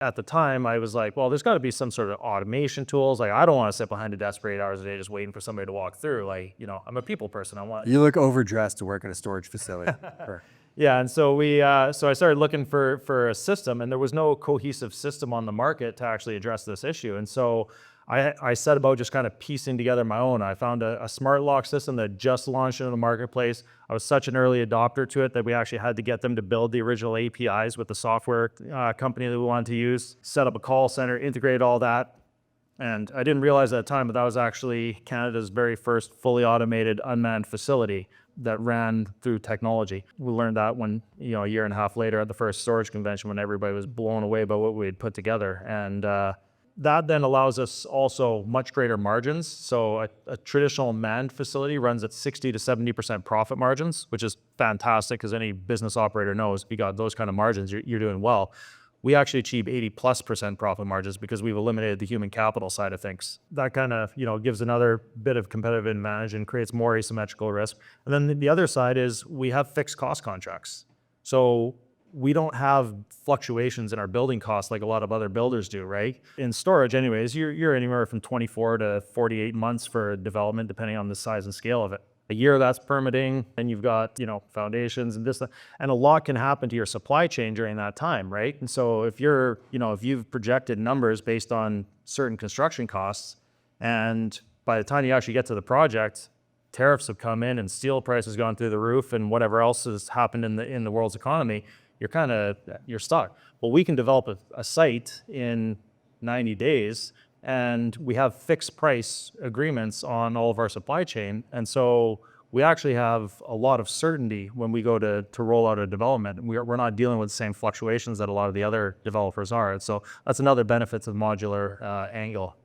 At the time, I was like, well, there's got to be some sort of automation tools. Like, I don't want to sit behind a desk for 8 hours a day just waiting for somebody to walk through. Like, I'm a people person. I want. You look overdressed to work in a storage facility. Sure. Yeah, and so I started looking for a system, and there was no cohesive system on the market to actually address this issue. And so I set about just kind of piecing together my own. I found a smart lock system that just launched into the marketplace. I was such an early adopter to it that we actually had to get them to build the original APIs with the software company that we wanted to use, set up a call center, integrate all that. And I didn't realize at the time, but that was actually Canada's very first fully automated unmanned facility that ran through technology. We learned that when, a year and a half later at the first storage convention, when everybody was blown away by what we had put together. And that then allows us also much greater margins. So a traditional manned facility runs at 60 to 70% profit margins, which is fantastic, because any business operator knows if you got those kind of margins, you're doing well. We actually achieve 80+% profit margins because we've eliminated the human capital side of things. That kind of, gives another bit of competitive advantage and creates more asymmetrical risk. And then the other side is we have fixed cost contracts. So we don't have fluctuations in our building costs like a lot of other builders do, right? In storage anyways, you're anywhere from 24 to 48 months for development, depending on the size and scale of it. A year, that's permitting, and you've got, foundations and this, and a lot can happen to your supply chain during that time, right? And so if if you've projected numbers based on certain construction costs, and by the time you actually get to the project, tariffs have come in and steel prices gone through the roof and whatever else has happened in the world's economy, you're stuck. Well, we can develop a site in 90 days, and we have fixed price agreements on all of our supply chain. And so we actually have a lot of certainty when we go to roll out a development. We're not dealing with the same fluctuations that a lot of the other developers are. And so that's another benefit of the modular angle.